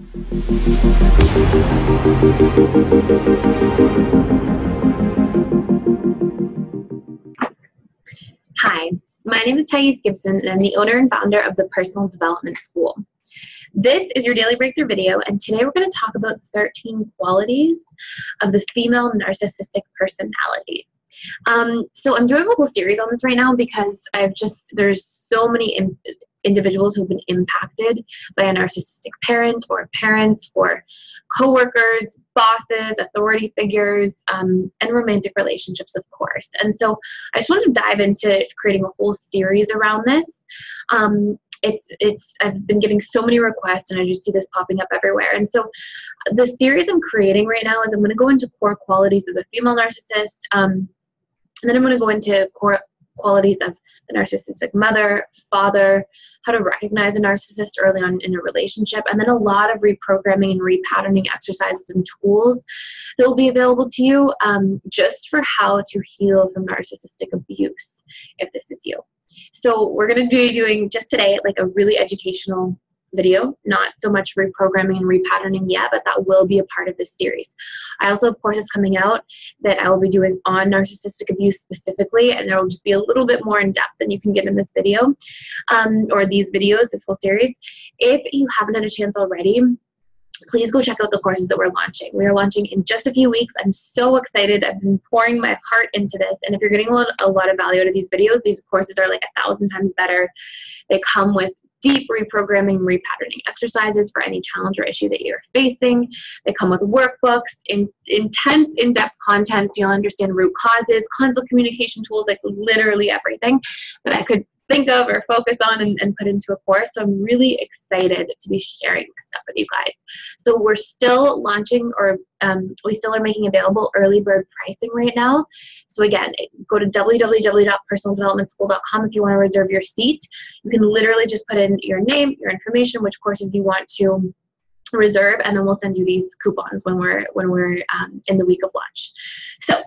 Hi, my name is Gibson, and I'm the owner and founder of the Personal Development School. This is your daily breakthrough video, and today we're going to talk about 13 qualities of the female narcissistic personality. So I'm doing a whole series on this right now because there's so many individuals who've been impacted by a narcissistic parent or parents or coworkers, bosses, authority figures, and romantic relationships, of course. And so I just wanted to dive into creating a whole series around this. I've been getting so many requests, and I just see this popping up everywhere. And so the series I'm creating right now is I'm going to go into core qualities of the female narcissist, and then I'm going to go into core qualities of the narcissistic mother, father, how to recognize a narcissist early on in a relationship, and then a lot of reprogramming and repatterning exercises and tools that will be available to you just for how to heal from narcissistic abuse, if this is you. So we're going to be doing just today like a really educational video, not so much reprogramming and repatterning yet, but that will be a part of this series. I also have courses coming out that I will be doing on narcissistic abuse specifically, and it will just be a little bit more in depth than you can get in this video, or these videos, this whole series. If you haven't had a chance already, please go check out the courses that we're launching. We are launching in just a few weeks. I'm so excited. I've been pouring my heart into this, and if you're getting a lot of value out of these videos, these courses are like 1,000 times better. They come with deep reprogramming, repatterning exercises for any challenge or issue that you're facing. They come with workbooks, intense, in-depth content, so you'll understand root causes, conflict communication tools, like literally everything that I could think of or focus on and put into a course. So I'm really excited to be sharing this stuff with you guys. So we're still launching, or we still are making available early bird pricing right now. So again, go to www.personaldevelopmentschool.com if you want to reserve your seat. You can literally just put in your name, your information, which courses you want to reserve, and then we'll send you these coupons when we're in the week of launch. So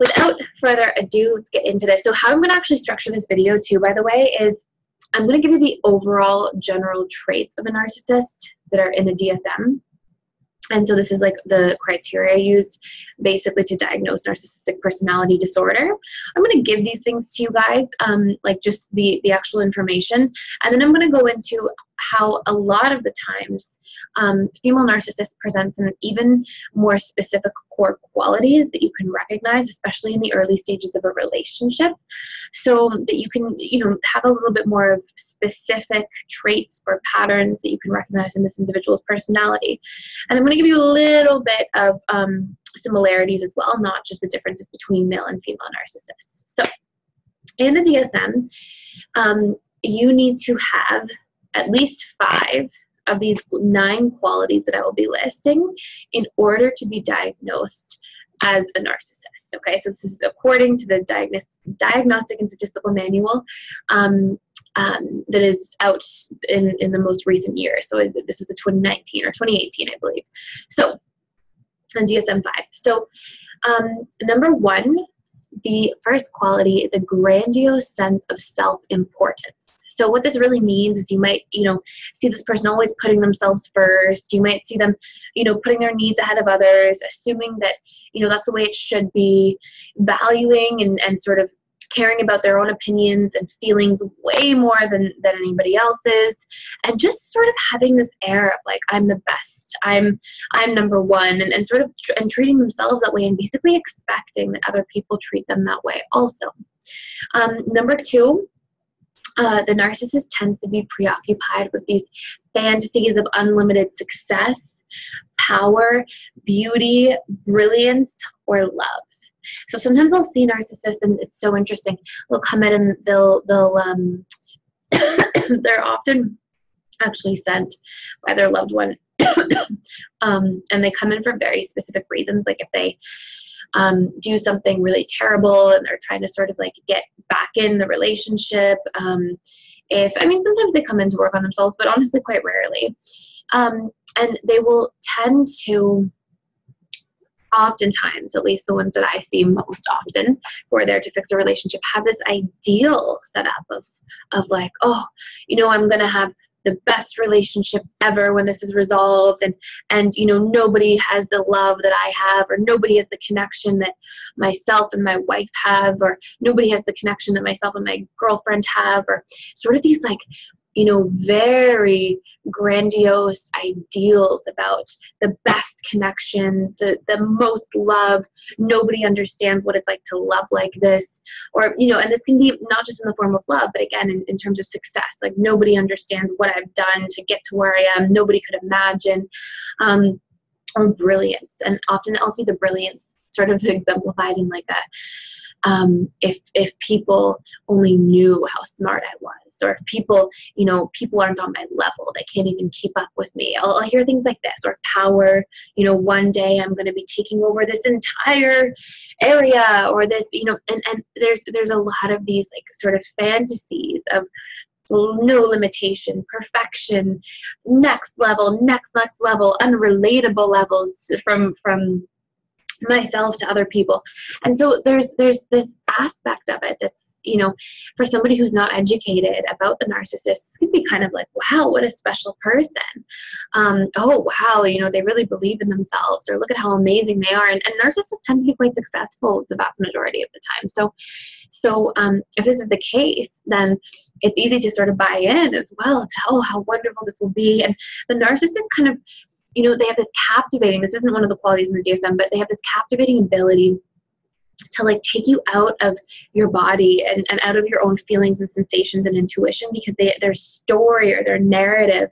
without further ado, let's get into this. So how I'm going to actually structure this video too, by the way, is I'm going to give you the overall general traits of a narcissist that are in the DSM. And so this is like the criteria used basically to diagnose narcissistic personality disorder. I'm going to give these things to you guys, like just the actual information. And then I'm going to go into how a lot of the times female narcissist presents an even more specific core qualities that you can recognize, especially in the early stages of a relationship, so that you can, have a little bit more of specific traits or patterns that you can recognize in this individual's personality. And I'm going to give you a little bit of similarities as well, not just the differences between male and female narcissists. So in the DSM, you need to have at least 5 of these 9 qualities that I will be listing in order to be diagnosed as a narcissist. Okay, so this is according to the Diagnostic and Statistical Manual that is out in the most recent year. So this is the 2019 or 2018, I believe. So on DSM-5. So number 1, the first quality is a grandiose sense of self-importance. So what this really means is you might, see this person always putting themselves first. You might see them, putting their needs ahead of others, assuming that, that's the way it should be, valuing and sort of caring about their own opinions and feelings way more than anybody else's, and just sort of having this air of like, I'm the best, I'm number one, and sort of and treating themselves that way, and basically expecting that other people treat them that way also. Number 2, the narcissist tends to be preoccupied with these fantasies of unlimited success, power, beauty, brilliance, or love. So sometimes I'll see narcissists, and it's so interesting. They'll come in and they'll they're often actually sent by their loved one, and they come in for very specific reasons. Like if they do something really terrible and they're trying to sort of like get back in the relationship. Sometimes they come in to work on themselves, but honestly quite rarely. And they will tend to, oftentimes, at least the ones that I see most often, who are there to fix a relationship, have this ideal set up of like, oh, I'm going to have the best relationship ever when this is resolved, and nobody has the love that I have, or nobody has the connection that myself and my wife have, or nobody has the connection that myself and my girlfriend have, or sort of these like very grandiose ideals about the best connection, the most love. Nobody understands what it's like to love like this, or and this can be not just in the form of love, but again in terms of success. Like nobody understands what I've done to get to where I am. Nobody could imagine, or brilliance. And often I'll see the brilliance sort of exemplified in like a if people only knew how smart I was, or if people aren't on my level, they can't even keep up with me. I'll hear things like this. Or power, one day I'm going to be taking over this entire area, or this, and there's a lot of these like sort of fantasies of no limitation, perfection, next level, unrelatable levels from myself to other people. And so there's this aspect of it that's, for somebody who's not educated about the narcissist, it could be kind of like, wow, what a special person. Oh, wow, they really believe in themselves, or look at how amazing they are. And narcissists tend to be quite successful the vast majority of the time. So if this is the case, then it's easy to sort of buy in as well to, how wonderful this will be. And the narcissist kind of, they have this captivating, this isn't one of the qualities in the DSM, but they have this captivating ability to like take you out of your body and out of your own feelings and sensations and intuition, because their story or their narrative,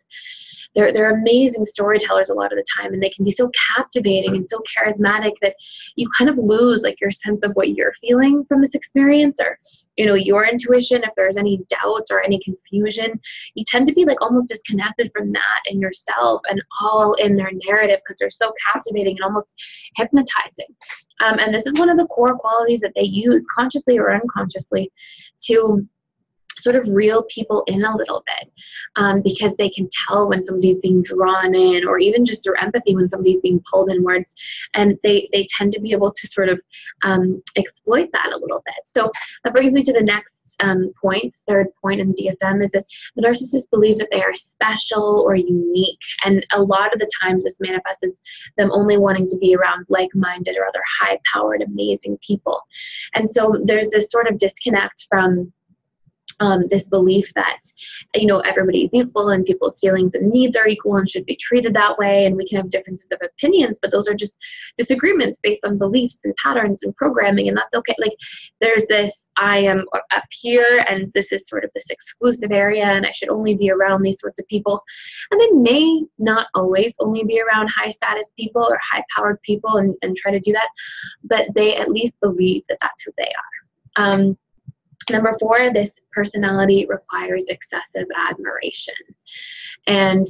they're amazing storytellers a lot of the time, and they can be so captivating and so charismatic that you kind of lose like your sense of what you're feeling from this experience, or your intuition. If there's any doubt or any confusion, you tend to be like almost disconnected from that in yourself and all in their narrative, because they're so captivating and almost hypnotizing. And this is one of the core qualities that they use consciously or unconsciously to sort of reel people in a little bit, because they can tell when somebody's being drawn in, or even just through empathy when somebody's being pulled inwards, and they tend to be able to sort of exploit that a little bit. So that brings me to the next point, third point in DSM, is that the narcissist believes that they are special or unique, and a lot of the times this manifests as them only wanting to be around like-minded or other high-powered, amazing people. And so there's this sort of disconnect from this belief that, everybody's equal and people's feelings and needs are equal and should be treated that way. And we can have differences of opinions, but those are just disagreements based on beliefs and patterns and programming. And that's okay. Like there's this, I am up here and this is sort of this exclusive area and I should only be around these sorts of people. And they may not always only be around high status people or high powered people and try to do that, but they at least believe that that's who they are. Number 4, this personality requires excessive admiration. And,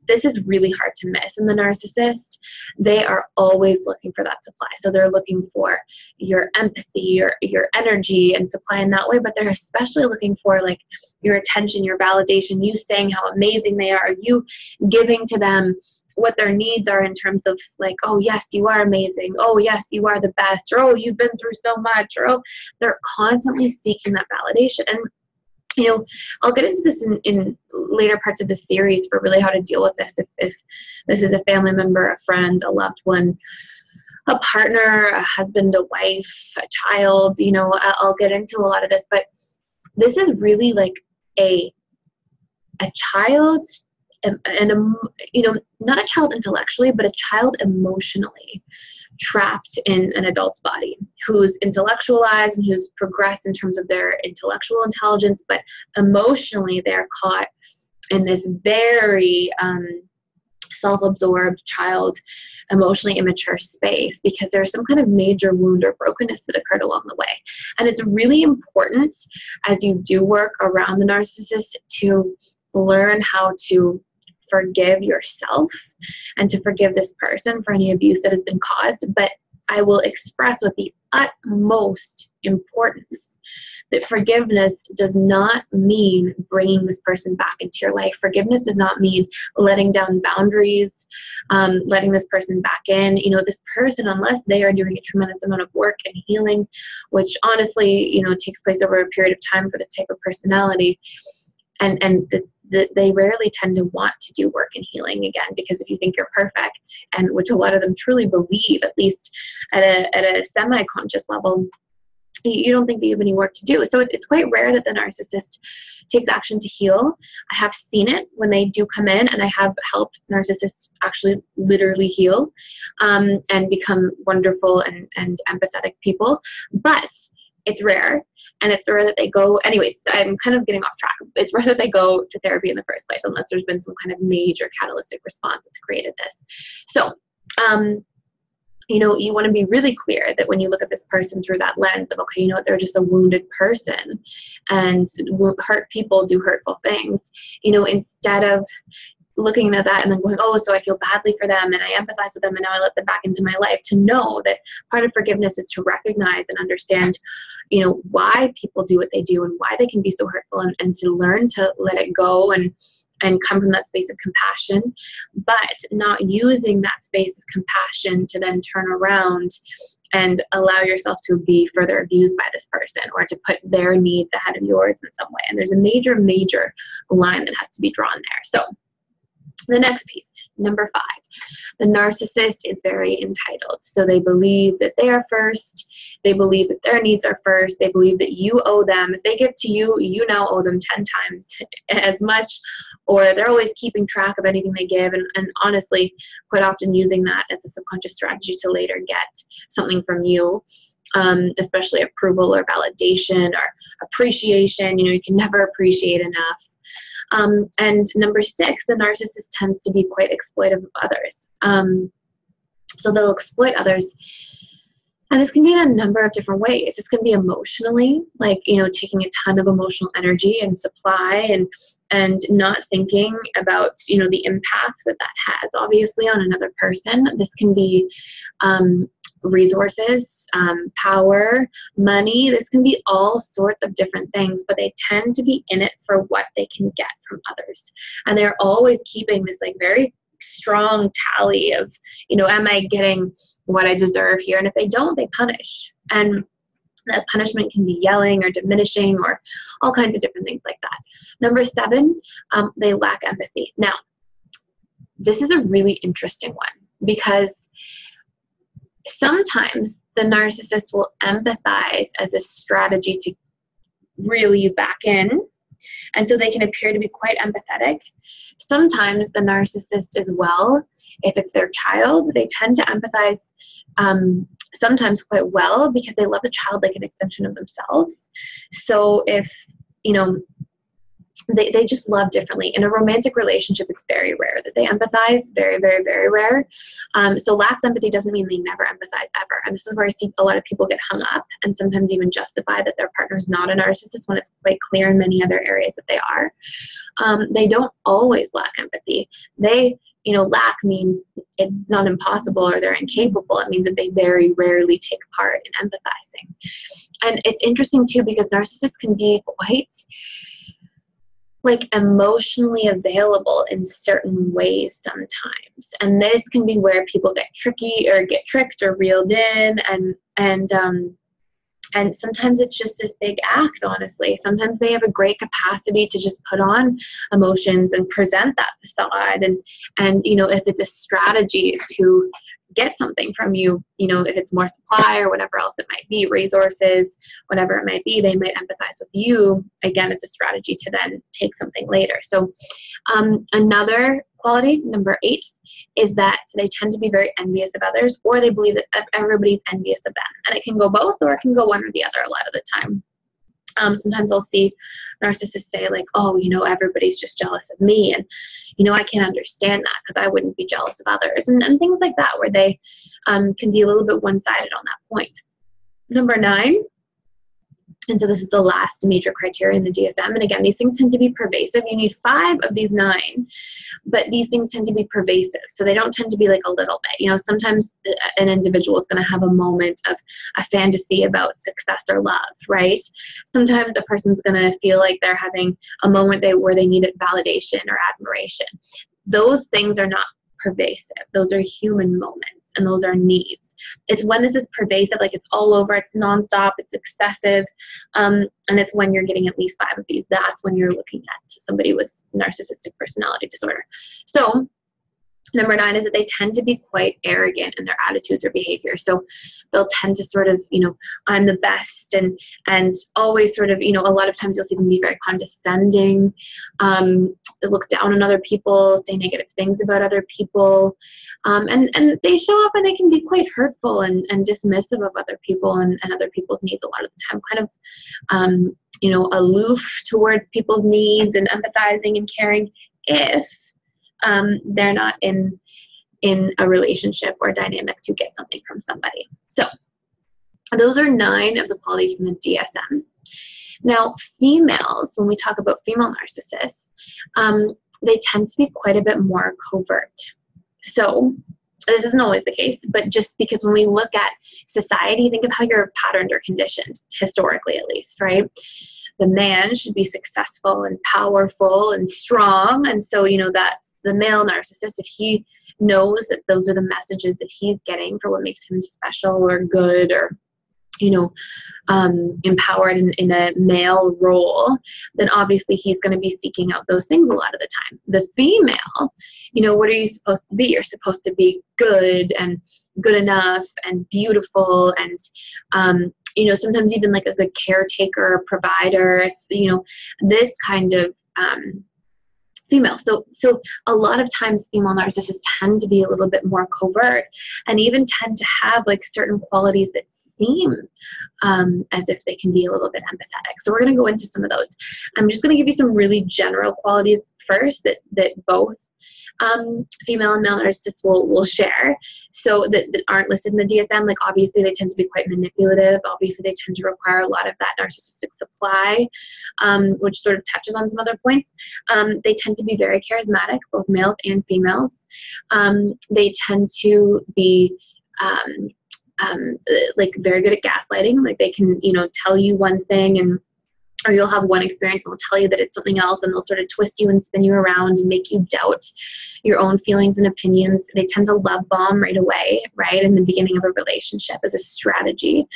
this is really hard to miss in the narcissist. They are always looking for that supply. So they're looking for your empathy, your energy and supply in that way, but they're especially looking for like your attention, your validation, you saying how amazing they are, you giving to them what their needs are in terms of like, oh yes, you are amazing. Oh yes, you are the best. Or oh, you've been through so much. Or oh, they're constantly seeking that validation. And I'll get into this in later parts of the series for really how to deal with this. If this is a family member, a friend, a loved one, a partner, a husband, a wife, a child, I'll get into a lot of this. But this is really like a child, and not a child intellectually, but a child emotionally trapped in an adult's body, who's intellectualized and who's progressed in terms of their intellectual intelligence, but emotionally they're caught in this very self-absorbed child, emotionally immature space, because there's some kind of major wound or brokenness that occurred along the way. And it's really important as you do work around the narcissist to learn how to forgive yourself and to forgive this person for any abuse that has been caused. But I will express with the utmost importance that forgiveness does not mean bringing this person back into your life. Forgiveness does not mean letting down boundaries, letting this person back in. This person, unless they are doing a tremendous amount of work and healing, which honestly, takes place over a period of time for this type of personality, and they rarely tend to want to do work and healing again, because if you think you're perfect, and which a lot of them truly believe, at least at a semi-conscious level, you don't think that you have any work to do. So it's quite rare that the narcissist takes action to heal. I have seen it when they do come in, and I have helped narcissists actually literally heal and become wonderful and empathetic people. But it's rare, and it's rare that they go, anyways, I'm kind of getting off track. It's rare that they go to therapy in the first place, unless there's been some kind of major catalytic response that's created this. So, you know, you want to be really clear that when you look at this person through that lens of, okay, you know what, they're just a wounded person, and hurt people do hurtful things, you know, instead of looking at that and then going, oh, so I feel badly for them and I empathize with them and now I let them back into my life, to know that part of forgiveness is to recognize and understand, you know, why people do what they do and why they can be so hurtful, and to learn to let it go and come from that space of compassion, but not using that space of compassion to then turn around and allow yourself to be further abused by this person, or to put their needs ahead of yours in some way. And there's a major, major line that has to be drawn there. So the next piece, number 5, the narcissist is very entitled. So they believe that they are first. They believe that their needs are first. They believe that you owe them. If they give to you, you now owe them 10 times as much, or they're always keeping track of anything they give. And honestly, quite often using that as a subconscious strategy to later get something from you, especially approval or validation or appreciation. You know, you can never appreciate enough. And number 6, the narcissist tends to be quite exploitive of others. So they'll exploit others. And this can be in a number of different ways. This can be emotionally, like, you know, taking a ton of emotional energy and supply, and not thinking about, you know, the impact that has obviously on another person. This can be resources, power, money. This can be all sorts of different things, but they tend to be in it for what they can get from others. And they're always keeping this like very strong tally of, you know, am I getting what I deserve here? And if they don't, they punish. And that punishment can be yelling or diminishing or all kinds of different things like that. Number 7, they lack empathy. Now, this is a really interesting one, because sometimes the narcissist will empathize as a strategy to reel you back in, and so they can appear to be quite empathetic. Sometimes the narcissist as well, if it's their child, they tend to empathize sometimes quite well, because they love the child like an extension of themselves. So if, you know, they just love differently. In a romantic relationship, it's very rare that they empathize, very, very, very rare. So lack empathy doesn't mean they never empathize ever. And this is where I see a lot of people get hung up and sometimes even justify that their partner's not a narcissist when it's quite clear in many other areas that they are. They don't always lack empathy. They, you know, lack means it's not impossible or they're incapable. It means that they very rarely take part in empathizing. And it's interesting too, because narcissists can be quite like emotionally available in certain ways sometimes. And this can be where people get tricky or get tricked or reeled in, and sometimes it's just this big act, honestly. Sometimes they have a great capacity to just put on emotions and present that facade. And you know, if it's a strategy to get something from you, you know, if it's more supply or whatever else it might be, resources, whatever it might be, they might empathize with you, again, as a strategy to then take something later. So another quality, number 8, is that they tend to be very envious of others, or they believe that everybody's envious of them. And it can go both, or it can go one or the other a lot of the time. Sometimes I'll see narcissists say like, oh, you know, everybody's just jealous of me. And, you know, I can't understand that because I wouldn't be jealous of others. And things like that, where they can be a little bit one-sided on that point. Number 9, and so this is the last major criteria in the DSM. And again, these things tend to be pervasive. You need 5 of these 9, but these things tend to be pervasive. So they don't tend to be like a little bit. You know, sometimes an individual is going to have a moment of a fantasy about success or love, right? Sometimes a person's going to feel like they're having a moment where they need validation or admiration. Those things are not pervasive. Those are human moments. and those are needs. It's when this is pervasive, like it's all over, it's nonstop, it's excessive, and it's when you're getting at least 5 of these. That's when you're looking at somebody with narcissistic personality disorder. So number 9 is that they tend to be quite arrogant in their attitudes or behavior. So they'll tend to sort of, I'm the best, and always sort of, a lot of times you'll see them be very condescending. They look down on other people, say negative things about other people. And they show up and they can be quite hurtful and dismissive of other people and other people's needs a lot of the time, kind of, aloof towards people's needs and empathizing and caring if they're not in a relationship or dynamic to get something from somebody. So those are 9 of the qualities from the DSM. Now, females, when we talk about female narcissists, they tend to be quite a bit more covert. So this isn't always the case, but just because when we look at society, think of how you're patterned or conditioned, historically at least, right? The man should be successful and powerful and strong. And so, that's the male narcissist. If he knows that those are the messages that he's getting for what makes him special or good or, empowered in a male role, then obviously he's going to be seeking out those things a lot of the time. The female, what are you supposed to be? You're supposed to be good and good enough and beautiful and, sometimes even like a good caretaker, provider, this kind of female. So a lot of times female narcissists tend to be a little bit more covert and even tend to have like certain qualities that seem as if they can be a little bit empathetic. So we're going to go into some of those. I'm just going to give you some really general qualities first that both female and male narcissists will share, so that aren't listed in the DSM. Like obviously they tend to be quite manipulative. Obviously they tend to require a lot of that narcissistic supply, which sort of touches on some other points. They tend to be very charismatic, both males and females. They tend to be like very good at gaslighting. Like they can, tell you one thing or you'll have one experience and they'll tell you that it's something else, and they'll sort of twist you and spin you around and make you doubt your own feelings and opinions. They tend to love bomb right away, right, in the beginning of a relationship as a strategy.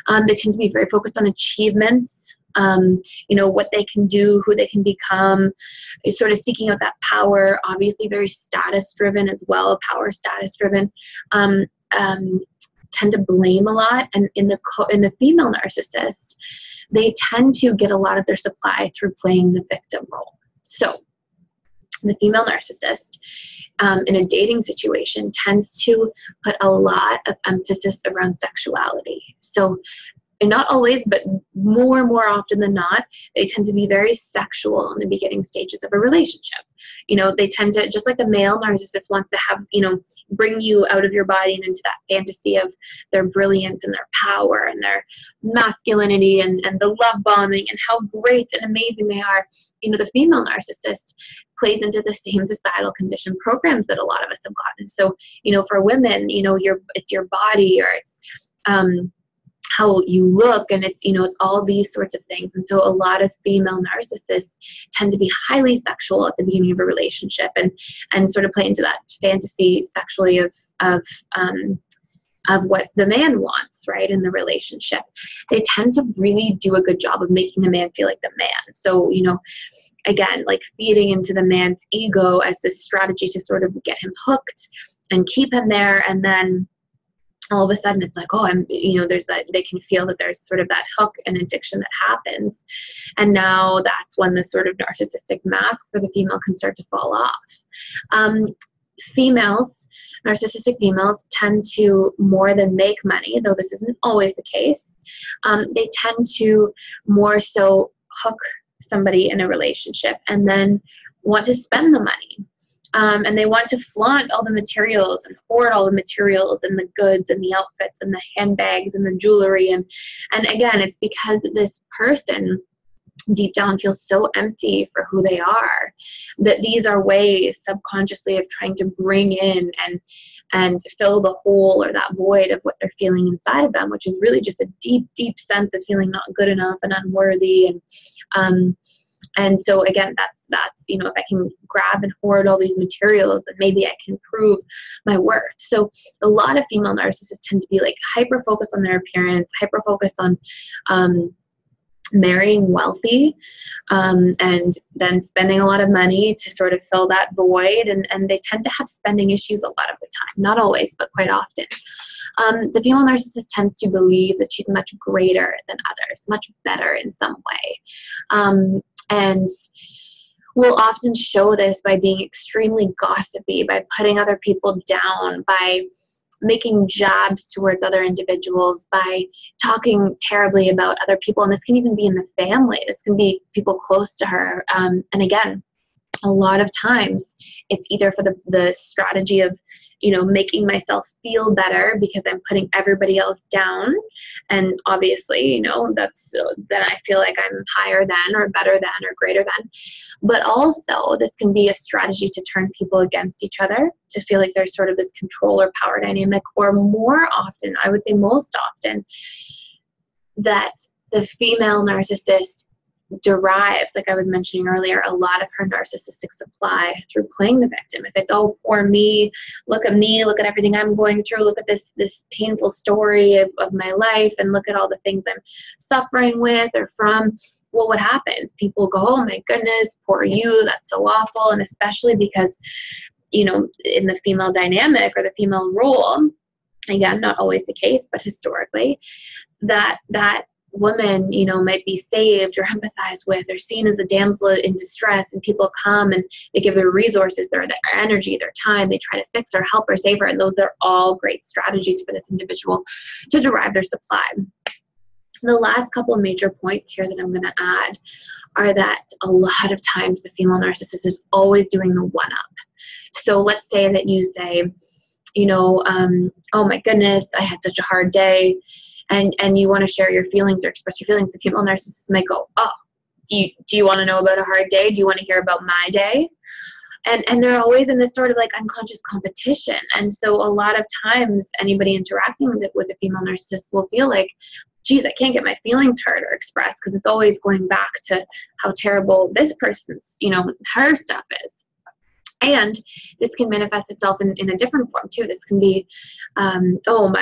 They tend to be very focused on achievements, what they can do, who they can become, is sort of seeking out that power, obviously very status driven as well, power status driven. Tend to blame a lot, and in the female narcissist, they tend to get a lot of their supply through playing the victim role. So the female narcissist in a dating situation tends to put a lot of emphasis around sexuality. So, and not always, but more and more often than not, they tend to be very sexual in the beginning stages of a relationship. They tend to, just like the male narcissist wants to have, bring you out of your body and into that fantasy of their brilliance and their power and their masculinity and the love bombing and how great and amazing they are. The female narcissist plays into the same societal condition programs that a lot of us have gotten. So, for women, it's your body, or it's, how you look, and it's all these sorts of things. And so a lot of female narcissists tend to be highly sexual at the beginning of a relationship and sort of play into that fantasy sexually of what the man wants, right, in the relationship. They tend to really do a good job of making the man feel like the man. So, again, like feeding into the man's ego as this strategy to sort of get him hooked and keep him there, and then all of a sudden it's like, oh, there's that, they can feel that there's sort of that hook and addiction that happens. And now that's when the sort of narcissistic mask for the female can start to fall off. Narcissistic females tend to more than make money, though this isn't always the case. They tend to more so hook somebody in a relationship and then want to spend the money. And they want to flaunt all the materials and hoard all the materials and the goods and the outfits and the handbags and the jewelry. And again, it's because this person deep down feels so empty for who they are, that these are ways subconsciously of trying to bring in and fill the hole or that void of what they're feeling inside of them, which is really just a deep, deep sense of feeling not good enough and unworthy. And And so again, that's, you know, if I can grab and hoard all these materials, then maybe I can prove my worth. So a lot of female narcissists tend to be like hyper focused on their appearance, hyper focused on marrying wealthy, and then spending a lot of money to sort of fill that void. And they tend to have spending issues a lot of the time, not always, but quite often. The female narcissist tends to believe that she's much greater than others, much better in some way. And will often show this by being extremely gossipy, by putting other people down, by making jabs towards other individuals, by talking terribly about other people. And this can even be in the family. This can be people close to her. And again, a lot of times it's either for the strategy of, you know, making myself feel better because I'm putting everybody else down. And obviously, you know, that's then I feel like I'm higher than or better than or greater than. But also this can be a strategy to turn people against each other, to feel like there's sort of this control or power dynamic, or more often, I would say most often, that the female narcissist derives, like I was mentioning earlier, a lot of her narcissistic supply through playing the victim. If it's, oh, poor me, look at everything I'm going through, look at this painful story of my life, and look at all the things I'm suffering with or from, well, what happens? People go, oh my goodness, poor you, that's so awful. And especially because, you know, in the female dynamic or the female role, again, not always the case, but historically, that woman, you know, might be saved or empathized with or seen as a damsel in distress, and people come and they give their resources, their energy, their time, they try to fix her, help her, save her, and those are all great strategies for this individual to derive their supply. The last couple of major points here that I'm going to add are that a lot of times the female narcissist is always doing the one-up. So let's say that you say, you know, oh my goodness, I had such a hard day, and you want to share your feelings or express your feelings. The female narcissist might go, oh, do you want to know about a hard day? Do you want to hear about my day? And they're always in this sort of like unconscious competition. And so a lot of times anybody interacting with a female narcissist will feel like, geez, I can't get my feelings heard or expressed because it's always going back to how terrible this person's, you know, her stuff is. And this can manifest itself in a different form too. This can be, oh,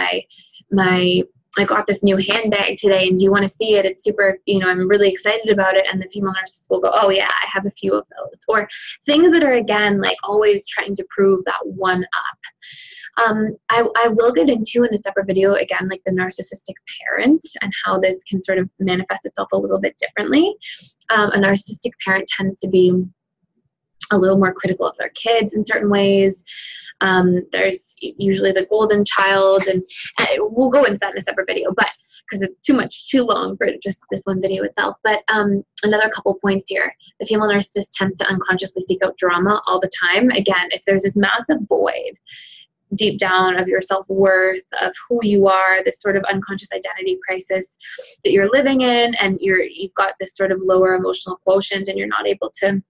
I got this new handbag today, and do you want to see it? It's super, you know, I'm really excited about it. And the female narcissist will go, oh yeah, I have a few of those. Or things that are, again, like always trying to prove that one up. I will get into in a separate video, again, like the narcissistic parent and how this can sort of manifest itself a little bit differently. A narcissistic parent tends to be a little more critical of their kids in certain ways. There's usually the golden child, and we'll go into that in a separate video, but because it's too long for just this one video itself. But another couple points here. The female narcissist tends to unconsciously seek out drama all the time. Again, if there's this massive void deep down of your self-worth, of who you are, this sort of unconscious identity crisis that you're living in, and you've got this sort of lower emotional quotient, and you're not able to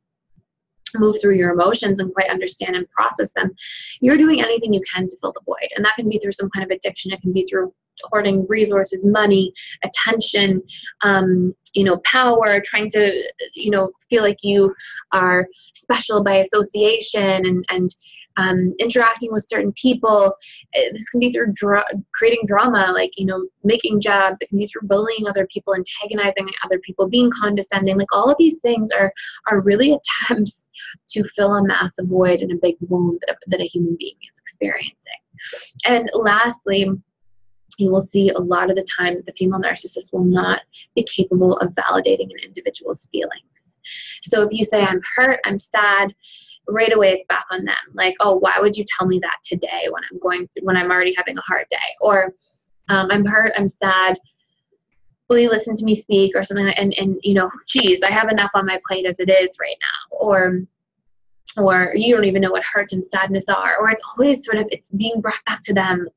move through your emotions and quite understand and process them, you're doing anything you can to fill the void. And that can be through some kind of addiction. It can be through hoarding resources, money, attention, you know, power, trying to, you know, feel like you are special by association, and interacting with certain people. This can be through creating drama, like, you know, making jabs. It can be through bullying other people, antagonizing other people, being condescending. Like, all of these things are really attempts to fill a massive void and a big wound that a human being is experiencing. And lastly, you will see a lot of the time that the female narcissist will not be capable of validating an individual's feelings. So if you say, I'm hurt, I'm sad, right away it's back on them. Like, oh, why would you tell me that today when I'm already having a hard day? Or I'm hurt, I'm sad, will you listen to me speak, or something like, and you know, geez, I have enough on my plate as it is right now. Or you don't even know what hurt and sadness are. Or it's always sort of, it's being brought back to them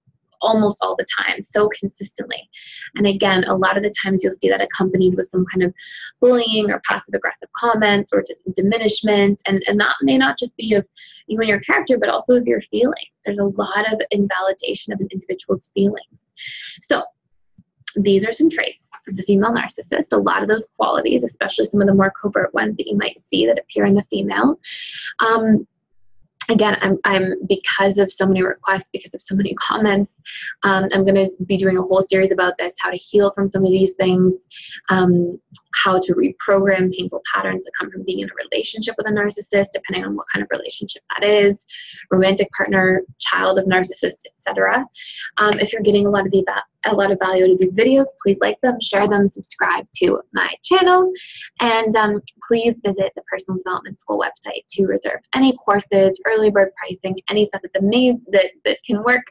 almost all the time, so consistently. And again, a lot of the times you'll see that accompanied with some kind of bullying or passive aggressive comments or just diminishment. And that may not just be of you and your character, but also of your feelings. There's a lot of invalidation of an individual's feelings. So these are some traits of the female narcissist. A lot of those qualities, especially some of the more covert ones that you might see that appear in the female. Again, I'm because of so many requests, because of so many comments, I'm going to be doing a whole series about this, how to heal from some of these things, how to reprogram painful patterns that come from being in a relationship with a narcissist, depending on what kind of relationship that is, romantic partner, child of narcissist, etc. If you're getting a lot of value out of these videos, please like them, share them, subscribe to my channel, and please visit the Personal Development School website to reserve any courses, early bird pricing, any stuff that can work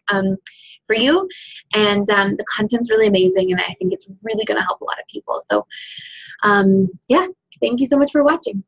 for you. And the content's really amazing, and I think it's really going to help a lot of people. So yeah, thank you so much for watching.